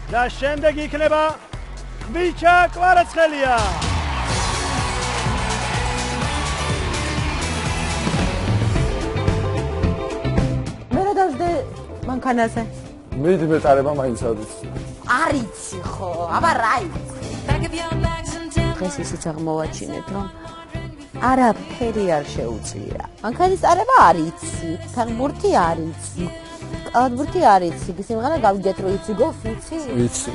და შემდეგ იქნება ხვიჩა კვარაცხელია. მე რა დავждე მანქანაზე? მიდი მეწარება მაინც არის. არიცი ხო, აბა რა იცი. დღეს ისიც აღმოვაჩინეთ, რომ არაფერი არ შეუძლია. მანქანის წარება არიცი, თანბურთი არიცი. კალათბურთი არიცი, სიმღერა გავიგეთ რომ იცი გო ვიცი? ვიცი.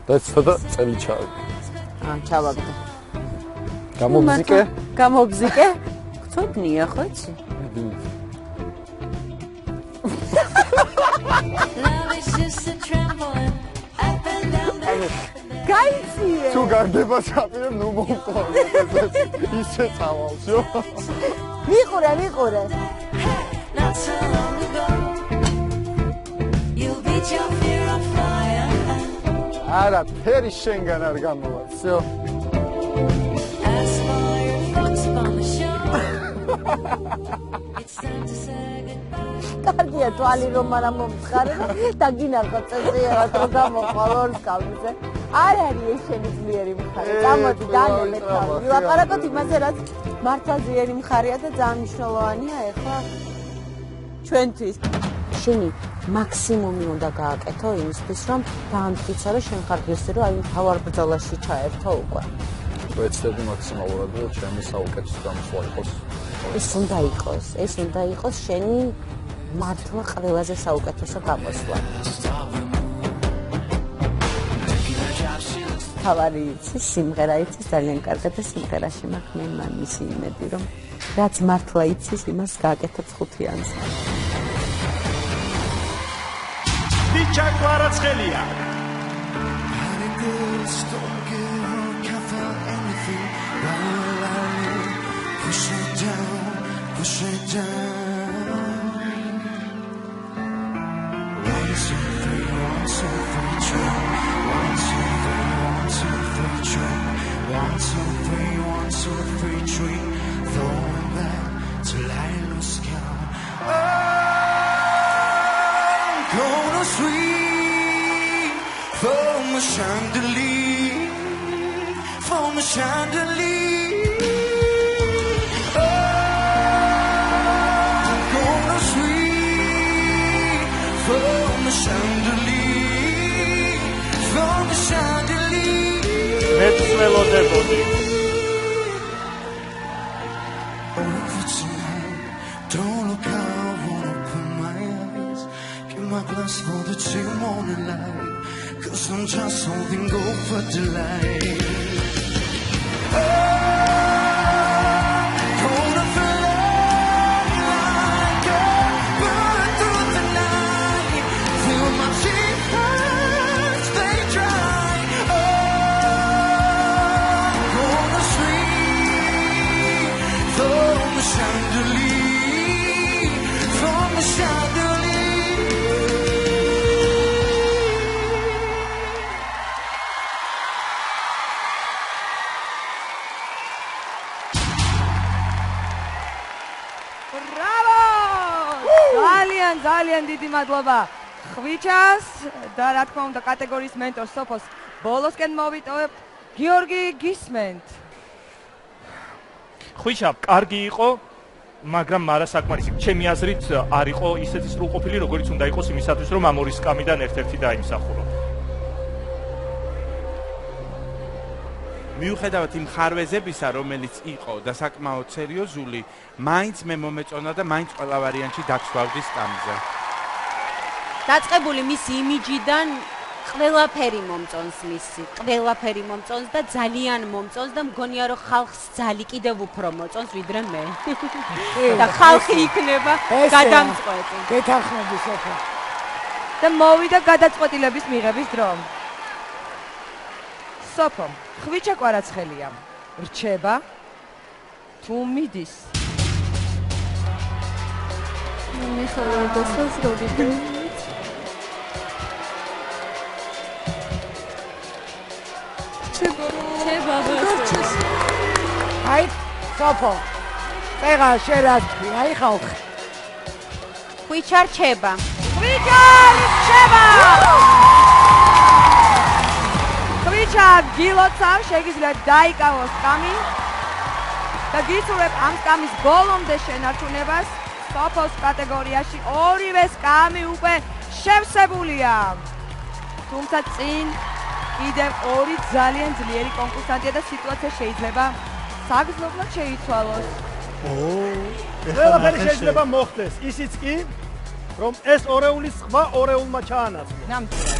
და ცოტა წელი ჩავი. ჩავაგდე. გამოგზიკე? გწოდნია ხო იცი? გაიციე. თუ გარდება საპირე ნუ მომყვა. ისე წავალშო. მიყურე. არა, ფერი შენგან არ გამოვა. всё. კარგია თვალი რომ არა მომცხარე და გინახო წესრიგად რომ გამოყვალ ორ კალმზე. არ არის ეს შენი ძლიერი მხარე. გამოდი დანებეთ თავი. ვილაპარაკოთ იმაზე, რაც მართლა ძლიერი მხარეა და ძალიან მნიშვნელოვანია ეხლა ჩვენთვის. შენი მაქსიმუმი უნდა გააკეთო იმისთვის, რომ დაამტკიცო, რომ შენ ხარ ღირსი, რომ აი თავარ ბრძოლაში ჩაერთო უკვე. ვეცდები მაქსიმალურად, რომ ჩემი საუკეთესო გამოსვლა იყოს. ეს უნდა იყოს შენი მართლა ყველაზე საუკეთესო გამოსვლა. თავარი იცი, სიმღერა იცი ძალიან კარგად და სიმღერაში მაქვს მე მამისი იმედი, რომ რაც მართლა იცის, იმას გააკეთებ ხუთიანზე. ხვიჩა კვარაცხელია. From the chandelier, gonna sweep from the chandelier. Let's swallow the body. Over tonight, don't look how I wanna open my eyes. Get my glass for the chill morning light. 'Cause I'm just holding on for delight. Gonna fly like a bird through the night. Feel my tears, they dry. Gonna swing from the chandelier, from the chandelier. ძალიან დიდი მადლობა ხვიჩას და რა თქმა უნდა კატეგორიის მენტორ სოფოს ბოლოსკენ მოვიტოვებთ გიორგი გისმენთ. ხვიჩა კარგი იყო, მაგრამ არასაკმარისი. ჩემი აზრით არ იყო ისეთი სრულყოფილი, როგორც უნდა იყოს იმისათვის, რომ ამ ორი სკამიდან ერთ-ერთი დაიმსახურო. მიუხედავად იმ ხარვეზებისა, რომელიც იყო და საკმაოდ სერიოზული, მაინც მე მომეწონა და მაინც ყველა ვარიანტში დაგსვავდი სტამზე. დაწყებული მისი იმიჯიდან ყველაფერი მომწონს და ძალიან მომწონს და მგონია რომ ხალხს ძალიან კიდევ უფრო მოწონს ვიდრე მე. და ხალხი იქნება გადამწყვეტი. გეთანხმები სოფო. და მოვიდა გადაწყვეტილების მიღების დრო. სოფო, ხვიჩა კვარაცხელია. რჩება თუ მიდის? მე ხარ დასასრული. ჩება აი სოფო წეღა შერასთი აი ხალხი ხვიჩა რჩება გილოცა შეგიძლიათ დაიკავოს სკამი და გიცურებ ამ სკამის ბოლომდე შენარჩუნებას სოფოს კატეგორიაში ორივე სკამი უკვე შევსებულია. თუმცა წინ კიდევ ორი ძალიან ძლიერი კონკურსანტია და სიტუაცია შეიძლება საგრძნობლად შეიცვალოს. ყველაფერი შეიძლება მოხდეს, ისიც კი რომ ეს ორეულის სხვა ორეულმა ჩაანაცვლოს.